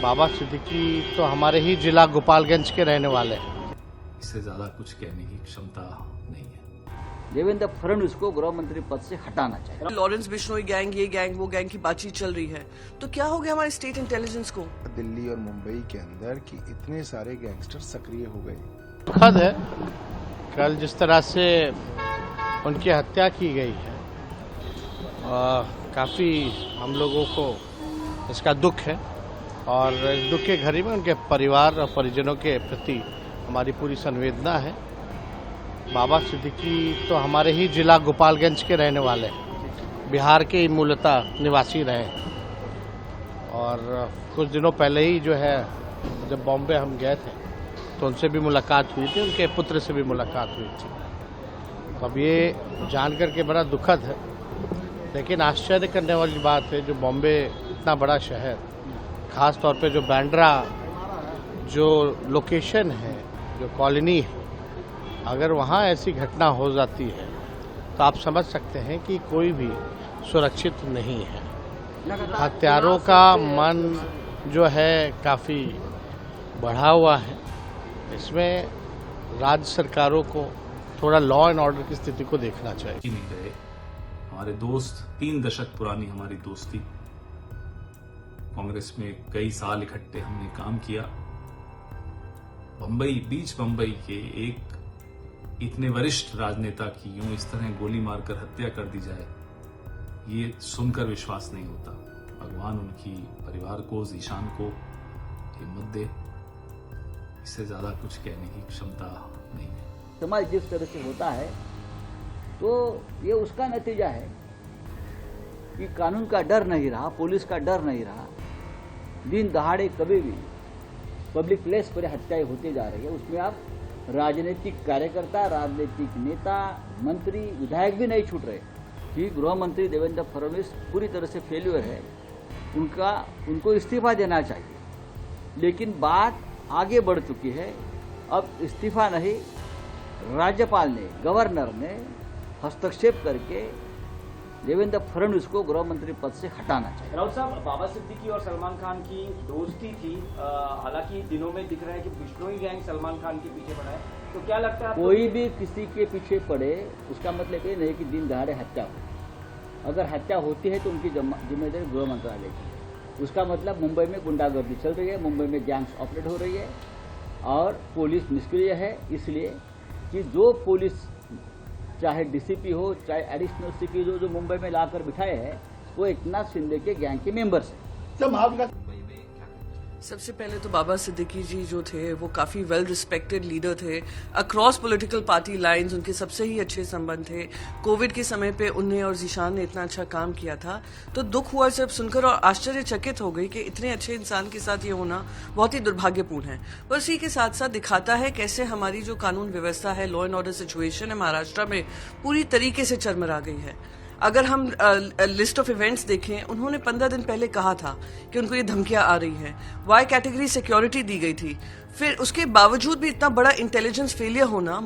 बाबा सिद्दीकी तो हमारे ही जिला गोपालगंज के रहने वाले हैं। इससे ज्यादा कुछ कहने की क्षमता नहीं है। देवेंद्र फडणवीस को गृह मंत्री पद से हटाना चाहिए। लॉरेंस बिश्नोई गैंग, ये गैंग, वो गैंग की बातचीत चल रही है, तो क्या हो गया हमारे स्टेट इंटेलिजेंस को? दिल्ली और मुंबई के अंदर कि इतने सारे गैंगस्टर सक्रिय हो गए। दुखद है कल जिस तरह से उनकी हत्या की गई है, काफ़ी हम लोगों को इसका दुख है और इस दुख के घड़ी में उनके परिवार और परिजनों के प्रति हमारी पूरी संवेदना है। बाबा सिद्दीकी तो हमारे ही जिला गोपालगंज के रहने वाले हैं, बिहार के मूलतः निवासी रहे और कुछ दिनों पहले ही जो है जब बॉम्बे हम गए थे तो उनसे भी मुलाकात हुई थी, उनके पुत्र से भी मुलाकात हुई थी। तो अब ये जान करके बड़ा दुखद है, लेकिन आश्चर्य करने वाली बात है जो बॉम्बे इतना बड़ा शहर, खास तौर पे जो बांद्रा जो लोकेशन है, जो कॉलोनी है, अगर वहाँ ऐसी घटना हो जाती है तो आप समझ सकते हैं कि कोई भी सुरक्षित नहीं है। हत्यारों का मन जो है काफ़ी बढ़ा हुआ है। इसमें राज्य सरकारों को थोड़ा लॉ एंड ऑर्डर की स्थिति को देखना चाहिए। कि नहीं रहे हमारे दोस्त, 3 दशक पुरानी हमारी दोस्ती, कांग्रेस में कई साल इकट्ठे हमने काम किया। बीच बंबई के एक इतने वरिष्ठ राजनेता की यूं इस तरह गोली मारकर हत्या कर दी जाए, ये सुनकर विश्वास नहीं होता। भगवान उनकी परिवार को, जीशान को हिम्मत दे। इससे ज्यादा कुछ कहने की क्षमता नहीं है। समाज जिस तरह से होता है तो ये उसका नतीजा है कि कानून का डर नहीं रहा, पुलिस का डर नहीं रहा। दिन दहाड़े कभी भी पब्लिक प्लेस पर हत्याएं होती जा रही है। उसमें आप राजनीतिक कार्यकर्ता, राजनीतिक नेता, मंत्री, विधायक भी नहीं छूट रहे कि गृह मंत्री देवेंद्र फडणवीस पूरी तरह से फेल्यूर है, उनको इस्तीफा देना चाहिए। लेकिन बात आगे बढ़ चुकी है। अब इस्तीफा नहीं, राज्यपाल ने, गवर्नर ने हस्तक्षेप करके देवेंद्र फडणवीस को गृह मंत्री पद से हटाना चाहिए। राउत साहब, बाबा सिद्दीकी और सलमान खान की दोस्ती थी, हालांकि दिनों में दिख रहा है कि बिश्नोई गैंग सलमान खान के पीछे पड़ा है, तो क्या लगता है कोई भी किसी के पीछे पड़े उसका मतलब ये नहीं कि दिन दहाड़े हत्या हो। अगर हत्या होती है तो उनकी जिम्मेदारी गृह मंत्रालय की। उसका मतलब मुंबई में गुंडागर्दी चल रही है, मुंबई में गैंग्स ऑपरेट हो रही है और पुलिस निष्क्रिय है, इसलिए कि जो पुलिस चाहे डीसीपी हो, चाहे एडिशनल सीपी जो मुंबई में लाकर बिठाए हैं, वो एकनाथ शिंदे के गैंग के मेंबर्स हैं। सबसे पहले तो बाबा सिद्दीकी जी जो थे वो काफी वेल रिस्पेक्टेड लीडर थे। अक्रॉस पॉलिटिकल पार्टी लाइंस उनके सबसे ही अच्छे संबंध थे। कोविड के समय पे उन्हें और जीशान ने इतना अच्छा काम किया था, तो दुख हुआ जब सुनकर और आश्चर्यचकित हो गई कि इतने अच्छे इंसान के साथ ये होना बहुत ही दुर्भाग्यपूर्ण है। पर इसी के साथ साथ दिखाता है कैसे हमारी जो कानून व्यवस्था है, लॉ एंड ऑर्डर सिचुएशन है महाराष्ट्र में पूरी तरीके से चरमरा गई है। अगर हम लिस्ट ऑफ इवेंट्स देखें, उन्होंने 15 दिन पहले कहा था कि उनको ये धमकियां आ रही हैं, वाई कैटेगरी सिक्योरिटी दी गई थी। फिर उसके बावजूद भी इतना बड़ा इंटेलिजेंस फेलियर होना,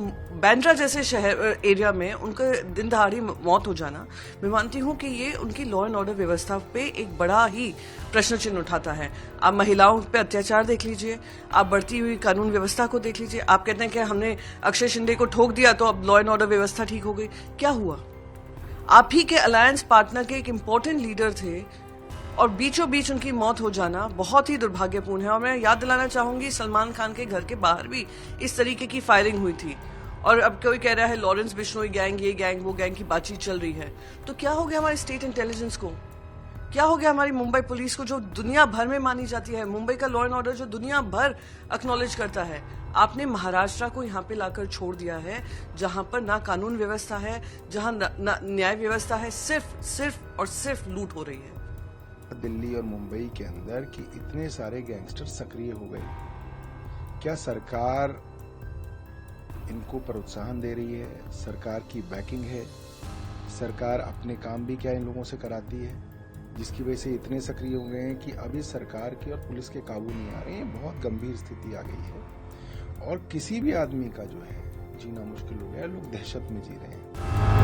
बांद्रा जैसे शहर एरिया में उनका दिन दहाड़ी मौत हो जाना, मैं मानती हूँ कि ये उनकी लॉ एंड ऑर्डर व्यवस्था पे एक बड़ा ही प्रश्न चिन्ह उठाता है। आप महिलाओं पे अत्याचार देख लीजिए, आप बढ़ती हुई कानून व्यवस्था को देख लीजिए। आप कहते हैं कि हमने अक्षय शिंदे को ठोक दिया तो अब लॉ एंड ऑर्डर व्यवस्था ठीक हो गई। क्या हुआ? आप ही के अलायंस पार्टनर के एक इम्पोर्टेंट लीडर थे और बीचों बीच उनकी मौत हो जाना बहुत ही दुर्भाग्यपूर्ण है। और मैं याद दिलाना चाहूंगी, सलमान खान के घर के बाहर भी इस तरीके की फायरिंग हुई थी। और अब कोई कह रहा है लॉरेंस बिश्नोई गैंग, ये गैंग, वो गैंग की बातचीत चल रही है, तो क्या हो गया हमारे स्टेट इंटेलिजेंस को? क्या हो गया हमारी मुंबई पुलिस को जो दुनिया भर में मानी जाती है, मुंबई का लॉ एंड ऑर्डर जो दुनिया भर एक्नॉलेज करता है? आपने महाराष्ट्र को यहाँ पे लाकर छोड़ दिया है जहां पर ना कानून व्यवस्था है, जहां ना न्याय व्यवस्था है, सिर्फ और सिर्फ लूट हो रही है। दिल्ली और मुंबई के अंदर कि इतने सारे गैंगस्टर सक्रिय हो गए। क्या सरकार इनको प्रोत्साहन दे रही है? सरकार की बैकिंग है? सरकार अपने काम भी क्या इन लोगों से कराती है, जिसकी वजह से इतने सक्रिय हो गए हैं कि अभी सरकार की और पुलिस के काबू नहीं आ रहे हैं? बहुत गंभीर स्थिति आ गई है और किसी भी आदमी का जो है जीना मुश्किल हो गया है। लोग दहशत में जी रहे हैं।